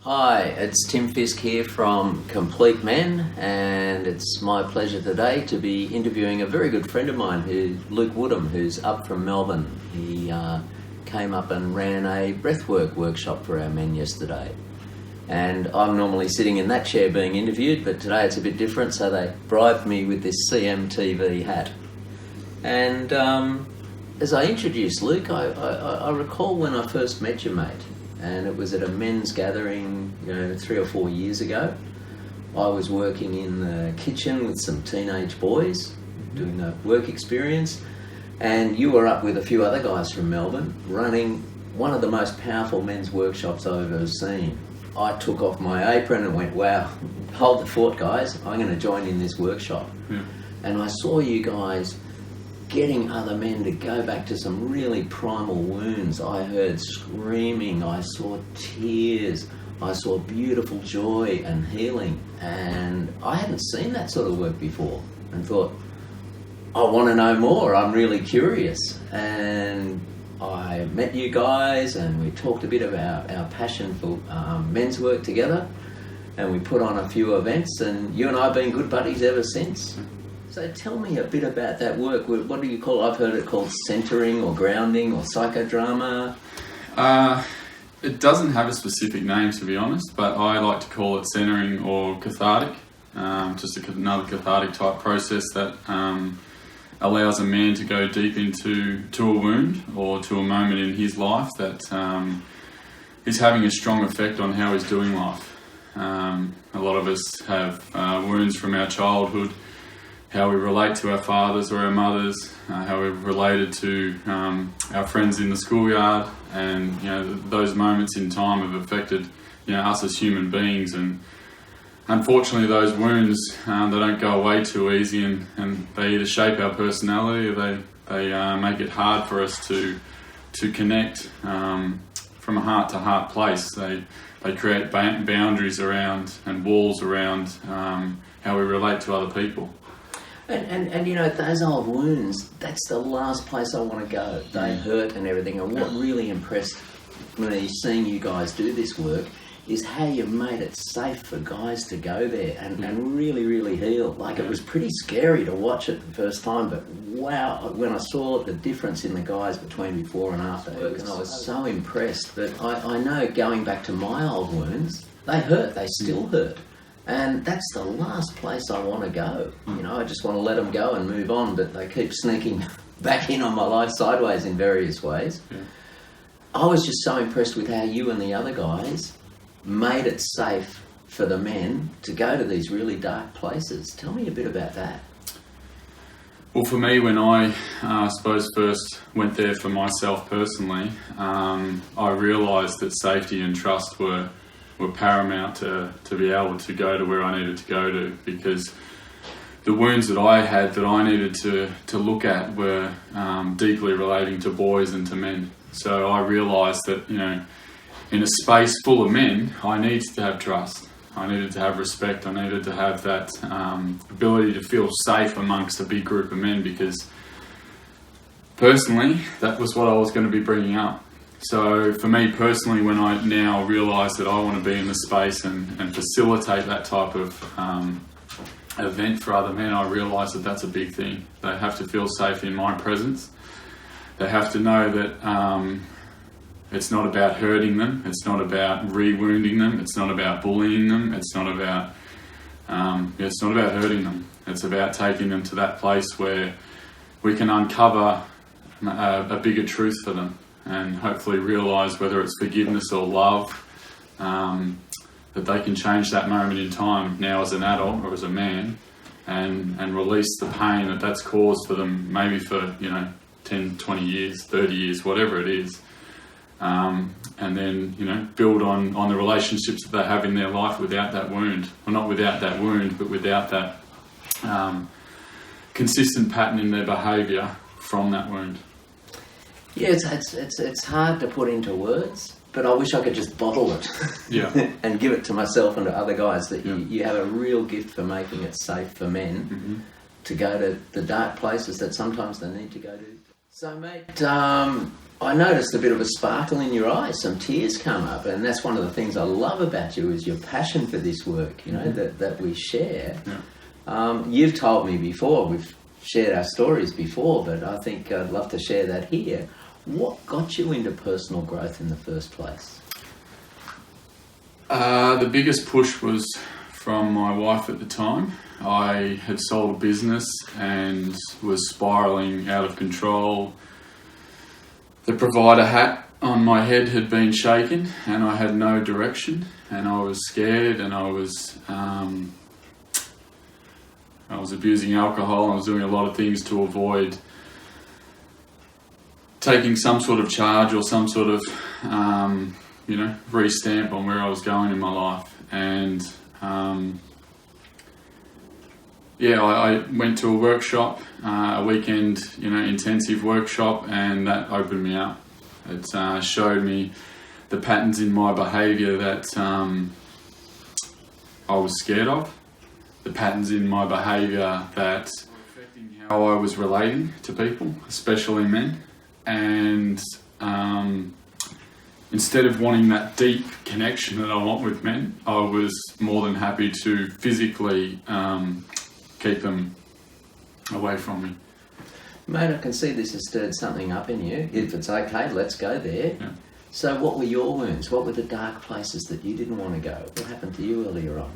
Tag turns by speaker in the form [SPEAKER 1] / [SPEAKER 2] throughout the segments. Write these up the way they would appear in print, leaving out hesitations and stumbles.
[SPEAKER 1] Hi, it's Tim Fisk here from Complete Men, and it's my pleasure today to be interviewing a very good friend of mine, Luke Woodham, who's up from Melbourne. He came up and ran a breathwork workshop for our men yesterday. And I'm normally sitting in that chair being interviewed, but today it's a bit different, so they bribed me with this CMTV hat. And as I introduced Luke, I recall when I first met you, mate. And it was at a men's gathering, 3 or 4 years ago. I was working in the kitchen with some teenage boys, doing the work experience, and you were up with a few other guys from Melbourne, running one of the most powerful men's workshops I've ever seen. I took off my apron and went, wow, hold the fort, guys, I'm going to join in this workshop. Yeah. And I saw you guys getting other men to go back to some really primal wounds. I heard screaming, I saw tears, I saw beautiful joy and healing, and I hadn't seen that sort of work before and thought, I want to know more, I'm really curious. And I met you guys and we talked a bit about our passion for men's work together, and we put on a few events, and you and I have been good buddies ever since. So tell me a bit about that work. What do you call it? I've heard it called centering or grounding or psychodrama.
[SPEAKER 2] It doesn't have a specific name, to be honest, but I like to call it centering or cathartic. Just another cathartic type process that allows a man to go deep into a wound or to a moment in his life that is having a strong effect on how he's doing life. A lot of us have wounds from our childhood, how we relate to our fathers or our mothers, how we've related to our friends in the schoolyard, and those moments in time have affected us as human beings. And unfortunately, those wounds they don't go away too easy, and they either shape our personality or they make it hard for us to connect from a heart to heart place. They create boundaries around and walls around how we relate to other people.
[SPEAKER 1] And those old wounds, that's the last place I want to go. They hurt and everything. And what really impressed me seeing you guys do this work is how you made it safe for guys to go there and really, really heal. Like, it was pretty scary to watch it the first time, but wow, when I saw the difference in the guys between before and after, I was so impressed. But I know, going back to my old wounds, they hurt, they still hurt. And that's the last place I want to go. I just want to let them go and move on, but they keep sneaking back in on my life sideways in various ways. Yeah. I was just so impressed with how you and the other guys made it safe for the men to go to these really dark places. Tell me a bit about that.
[SPEAKER 2] Well, for me, when I suppose first went there for myself personally, I realised that safety and trust were paramount to be able to go to where I needed to go to, because the wounds that I had that I needed to look at were deeply relating to boys and to men. So I realised that, in a space full of men, I needed to have trust. I needed to have respect. I needed to have that ability to feel safe amongst a big group of men, because personally, that was what I was going to be bringing up. So for me personally, when I now realise that I want to be in the space and facilitate that type of event for other men, I realise that that's a big thing. They have to feel safe in my presence. They have to know that it's not about hurting them, it's not about re-wounding them, it's not about bullying them, it's not about hurting them. It's about taking them to that place where we can uncover a bigger truth for them, and hopefully realise, whether it's forgiveness or love, that they can change that moment in time now as an adult or as a man, and release the pain that's caused for them, maybe for 10, 20 years, 30 years, whatever it is, and then build on the relationships that they have in their life without that wound. Well, not without that wound, but without that consistent pattern in their behaviour from that wound.
[SPEAKER 1] Yeah, it's hard to put into words, but I wish I could just bottle it and give it to myself and to other guys, that you have a real gift for making it safe for men to go to the dark places that sometimes they need to go to. So, mate, I noticed a bit of a sparkle in your eyes. Some tears come up, and that's one of the things I love about you is your passion for this work. You know that we share.
[SPEAKER 2] Yeah.
[SPEAKER 1] You've told me before. We've shared our stories before, but I think I'd love to share that here. What got you into personal growth in the first place?
[SPEAKER 2] The biggest push was from my wife at the time. I had sold a business and was spiralling out of control. The provider hat on my head had been shaken and I had no direction, and I was scared, and I was abusing alcohol. I was doing a lot of things to avoid taking some sort of charge or some sort of restamp on where I was going in my life. And I went to a workshop, a weekend, intensive workshop, and that opened me up. It showed me the patterns in my behaviour that I was scared of, the patterns in my behaviour that were affecting how I was relating to people, especially men. And instead of wanting that deep connection that I want with men, I was more than happy to physically keep them away from me.
[SPEAKER 1] Mate, I can see this has stirred something up in you. If it's okay, let's go there.
[SPEAKER 2] Yeah.
[SPEAKER 1] So what were your wounds? What were the dark places that you didn't want to go? What happened to you earlier on?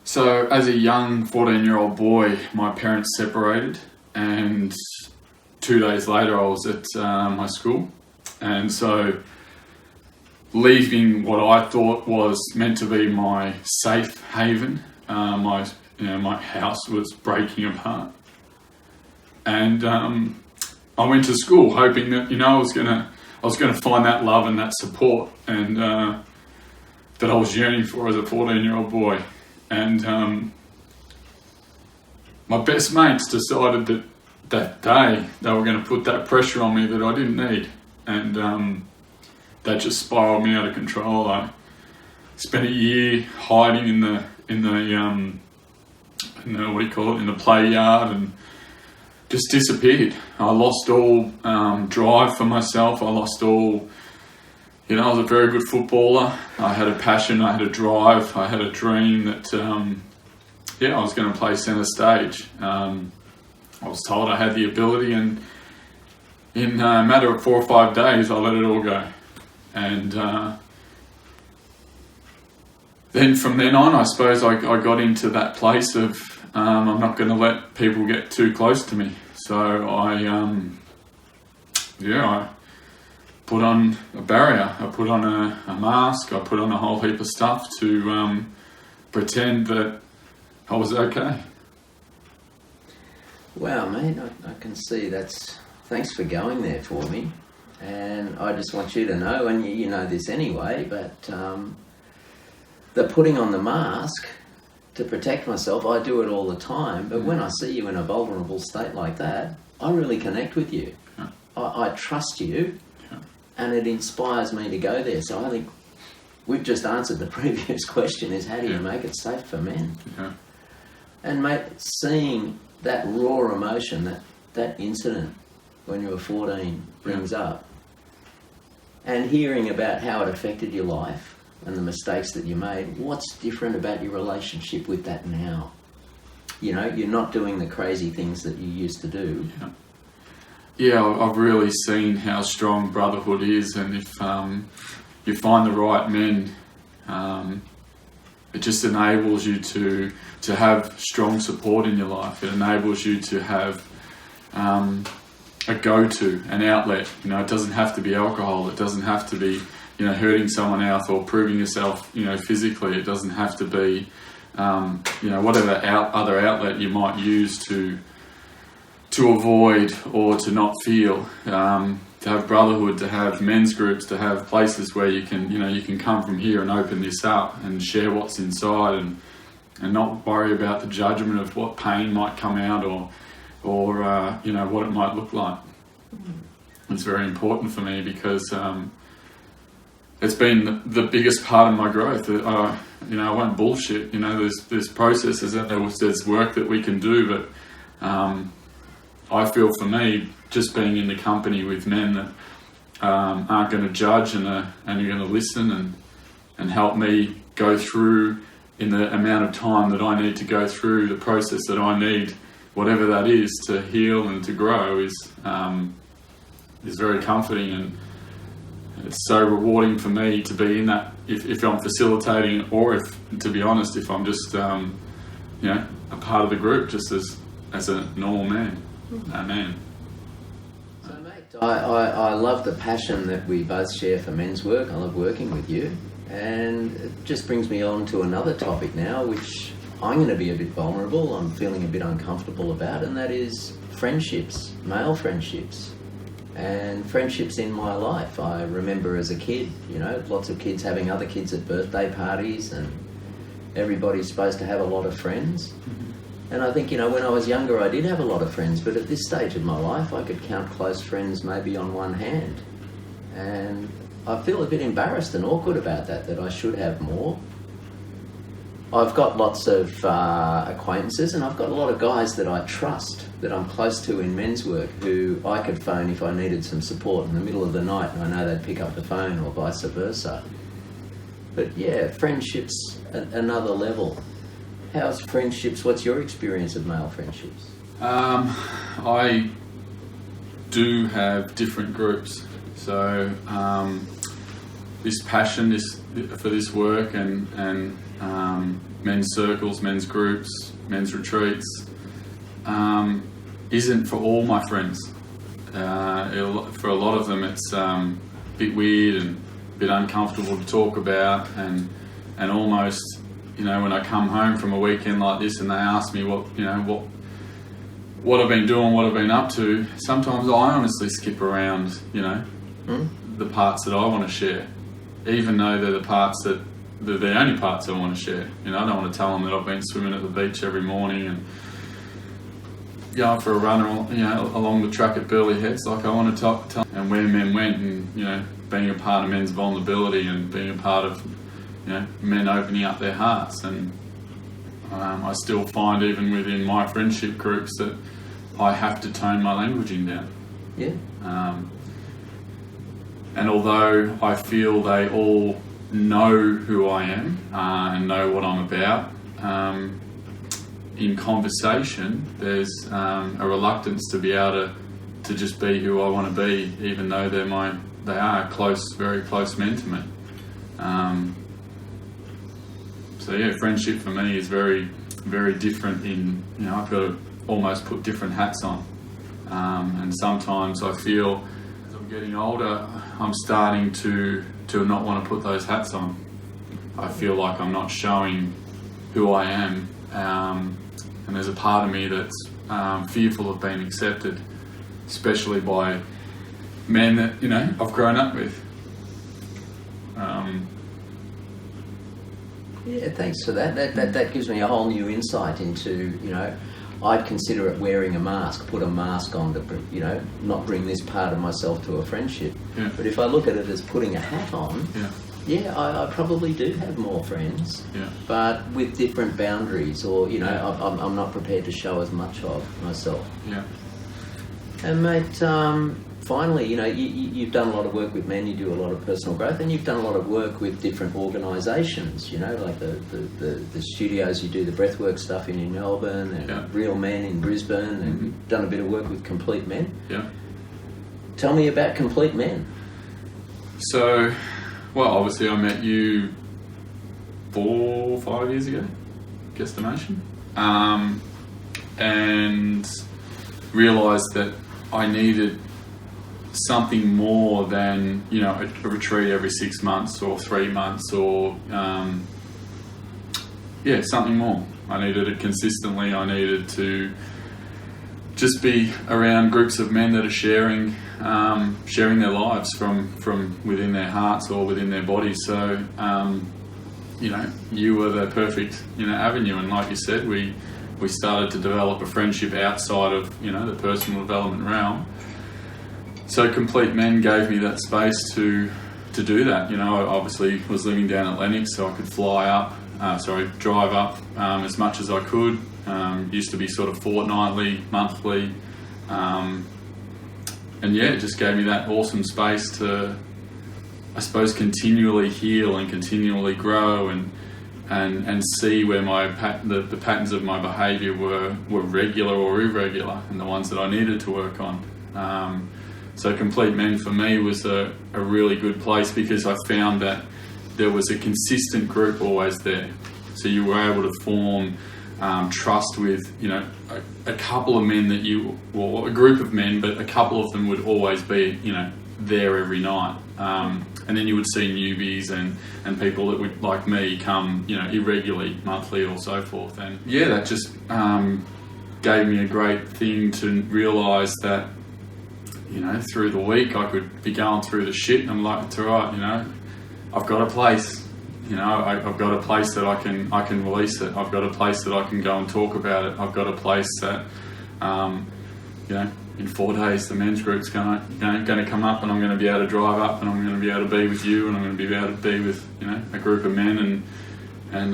[SPEAKER 2] So as a young 14-year-old boy, my parents separated, and 2 days later I was at my school. And so leaving what I thought was meant to be my safe haven, my house was breaking apart. And I went to school hoping that I was gonna find that love and that support, and that I was yearning for as a 14-year-old boy. And my best mates decided that day they were going to put that pressure on me that I didn't need, and that just spiraled me out of control. I spent a year hiding in the play yard, and just disappeared. I lost all drive for myself. I lost all, I was a very good footballer. I had a passion, I had a drive, I had a dream that, I was going to play centre stage. I was told I had the ability, and in a matter of 4 or 5 days, I let it all go. And then from then on, I suppose I got into that place of, I'm not going to let people get too close to me. So I put on a barrier. I put on a mask. I put on a whole heap of stuff to pretend that I was okay.
[SPEAKER 1] Wow, mate, I can see that's... Thanks for going there for me. And I just want you to know, and you know this anyway, but the putting on the mask to protect myself, I do it all the time. But when I see you in a vulnerable state like that, I really connect with you.
[SPEAKER 2] Yeah.
[SPEAKER 1] I trust you, and it inspires me to go there. So I think we've just answered the previous question, is how do you make it safe for men?
[SPEAKER 2] Yeah.
[SPEAKER 1] And mate, seeing that raw emotion, that incident when you were 14 brings up, and hearing about how it affected your life and the mistakes that you made, what's different about your relationship with that now? You're not doing the crazy things that you used to do.
[SPEAKER 2] Yeah, I've really seen how strong Brotherhood is, and if you find the right men, it just enables you to have strong support in your life. It enables you to have a go-to, an outlet. It doesn't have to be alcohol. It doesn't have to be hurting someone else or proving yourself physically. It doesn't have to be whatever other outlet you might use to avoid or to not feel. To have Brotherhood, to have men's groups, to have places where you can come from here and open this up and share what's inside, and not worry about the judgment of what pain might come out or what it might look like. It's very important for me because it's been the biggest part of my growth. I won't bullshit. There's processes and there's work that we can do, but I feel for me, just being in the company with men that aren't going to judge and are going to listen and help me go through in the amount of time that I need to go through the process that I need, whatever that is, to heal and to grow is very comforting, and it's so rewarding for me to be in that, if I'm facilitating, or if, to be honest, if I'm just a part of the group, just as a normal man.
[SPEAKER 1] So mate, I love the passion that we both share for men's work. I love working with you, and it just brings me on to another topic now, which I'm going to be a bit vulnerable, I'm feeling a bit uncomfortable about, and that is friendships, male friendships. And friendships in my life. I remember as a kid, lots of kids having other kids at birthday parties, and everybody's supposed to have a lot of friends. Mm-hmm. And I think, when I was younger, I did have a lot of friends, but at this stage of my life, I could count close friends maybe on one hand. And I feel a bit embarrassed and awkward about that I should have more. I've got lots of acquaintances, and I've got a lot of guys that I trust, that I'm close to in men's work, who I could phone if I needed some support in the middle of the night, and I know they'd pick up the phone, or vice versa. But yeah, friendships at another level. How's friendships? What's your experience of male friendships?
[SPEAKER 2] I do have different groups. So this passion for this work and men's circles, men's groups, men's retreats isn't for all my friends. For a lot of them, it's a bit weird and a bit uncomfortable to talk about, and almost, when I come home from a weekend like this and they ask me what I've been doing, what I've been up to, sometimes I honestly skip around, the parts that I want to share, even though they're they're the only parts I want to share. I don't want to tell them that I've been swimming at the beach every morning and going for a run, along the track at Burleigh Heads. Like, I want to tell and where men went, and being a part of men's vulnerability, and being a part of men opening up their hearts. And I still find, even within my friendship groups, that I have to tone my languaging down.
[SPEAKER 1] Yeah.
[SPEAKER 2] And although I feel they all know who I am and know what I'm about, in conversation there's a reluctance to be able to just be who I want to be, even though they are close, very close men to me. So yeah, friendship for me is very, very different. I've got to almost put different hats on, and sometimes I feel, as I'm getting older, I'm starting to not want to put those hats on. I feel like I'm not showing who I am, and there's a part of me that's fearful of being accepted, especially by men that I've grown up with.
[SPEAKER 1] Yeah, thanks for that. That gives me a whole new insight into, I'd consider it wearing a mask, put a mask on to, not bring this part of myself to a friendship.
[SPEAKER 2] Yeah.
[SPEAKER 1] But if I look at it as putting a hat on,
[SPEAKER 2] yeah,
[SPEAKER 1] I probably do have more friends,
[SPEAKER 2] yeah,
[SPEAKER 1] but with different boundaries, or, I'm not prepared to show as much of myself.
[SPEAKER 2] Yeah.
[SPEAKER 1] And mate, finally, you've done a lot of work with men, you do a lot of personal growth, and you've done a lot of work with different organisations, like the studios you do the breathwork stuff in Melbourne, and Real Men in Brisbane, and you've done a bit of work with Complete Men.
[SPEAKER 2] Yeah.
[SPEAKER 1] Tell me about Complete Men.
[SPEAKER 2] So, well, obviously I met you 4 or 5 years ago, guesstimation, and realised that I needed something more than a retreat every 6 months or 3 months, or something more. I needed it consistently. I needed to just be around groups of men that are sharing their lives from within their hearts or within their bodies. So you were the perfect avenue, and like you said, we started to develop a friendship outside of the personal development realm. So Complete Men gave me that space to do that. I obviously was living down at Lennox, so I could drive up as much as I could. Used to be sort of fortnightly, monthly, And yeah, it just gave me that awesome space to, I suppose, continually heal and continually grow and see where the patterns of my behaviour were regular or irregular, and the ones that I needed to work on. So Complete Men for me was a really good place, because I found that there was a consistent group always there. So you were able to form trust with, a couple of men a group of men, but a couple of them would always be, there every night. And then you would see newbies and people that would, like me, come, irregularly, monthly or so forth. And yeah, that just gave me a great thing to realise that, through the week I could be going through the shit, and I'm like, it's all right, I've got a place. I've got a place that I can release it. I've got a place that I can go and talk about it. I've got a place that, in 4 days the men's group's going to come up, and I'm going to be able to drive up, and I'm going to be able to be with you, and I'm going to be able to be with a group of men, and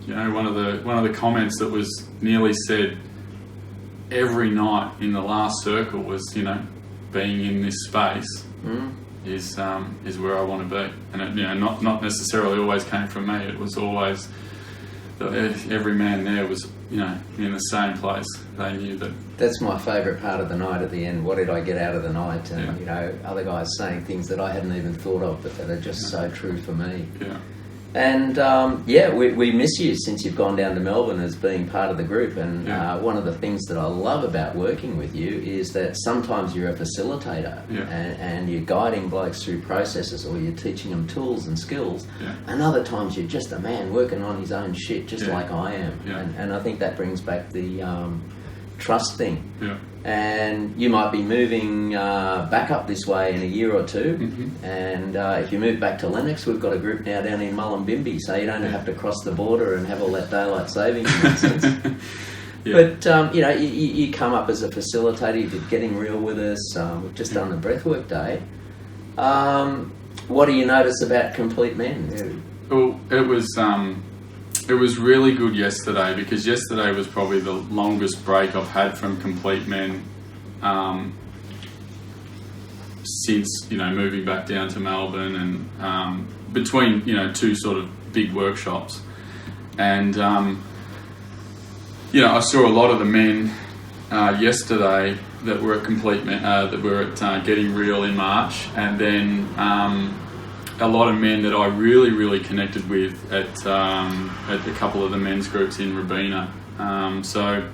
[SPEAKER 2] one of the comments that was nearly said every night in the last circle was, being in this space. Is where I want to be, and it, not necessarily always came from me. It was always every man there was in the same place. They knew that.
[SPEAKER 1] That's my favourite part of the night. At the end, what did I get out of the night? And other guys saying things that I hadn't even thought of, but that are just so true for me.
[SPEAKER 2] Yeah.
[SPEAKER 1] And we miss you since you've gone down to Melbourne as being part of the group. And one of the things that I love about working with you is that sometimes you're a facilitator, and you're guiding blokes through processes, or you're teaching them tools and skills. And other times you're just a man working on his own shit, just like I am. And I think that brings back the trust thing. And you might be moving back up this way in a year or two, and if you move back to Lennox, we've got a group now down in Mullumbimby, so you don't have to cross the border and have all that daylight saving in that sense. But you come up as a facilitator. You're getting real with us. We've just done the Breathwork Day. What do you notice about Complete Men?
[SPEAKER 2] Well, it was really good yesterday, because yesterday was probably the longest break I've had from Complete Men since moving back down to Melbourne, and between two sort of big workshops. And I saw a lot of the men yesterday that were at Complete Men, that were at Getting Real in March, and then a lot of men that I really, really connected with at a couple of the men's groups in Robina. So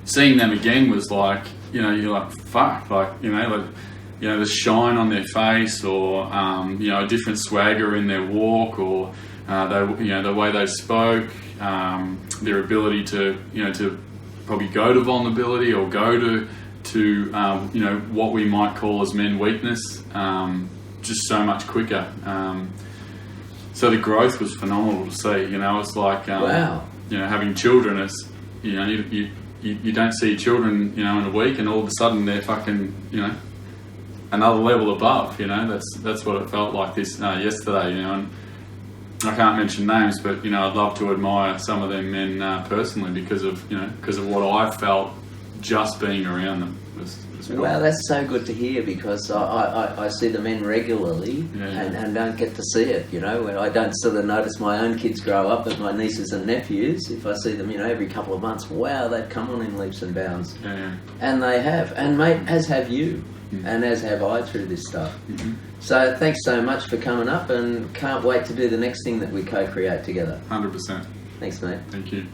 [SPEAKER 2] seeing them again was like, you're like, fuck, the shine on their face, or a different swagger in their walk, or the way they spoke, their ability to probably go to vulnerability, or go to what we might call as men weakness. Just so much quicker. So the growth was phenomenal to see. It's like
[SPEAKER 1] wow.
[SPEAKER 2] Having children. It's you don't see children in a week, and all of a sudden they're fucking another level above. That's what it felt like this yesterday. And I can't mention names, but I'd love to admire some of them men personally, because of what I felt just being around them.
[SPEAKER 1] Well, that's so good to hear, because I see the men regularly and don't get to see it, I don't sort of notice my own kids grow up, but my nieces and nephews, if I see them, every couple of months, wow, they've come on in leaps and bounds. And they have, and mate, as have you, and as have I through this stuff. So thanks so much for coming up, and can't wait to do the next thing that we co-create together.
[SPEAKER 2] 100%.
[SPEAKER 1] Thanks, mate.
[SPEAKER 2] Thank you.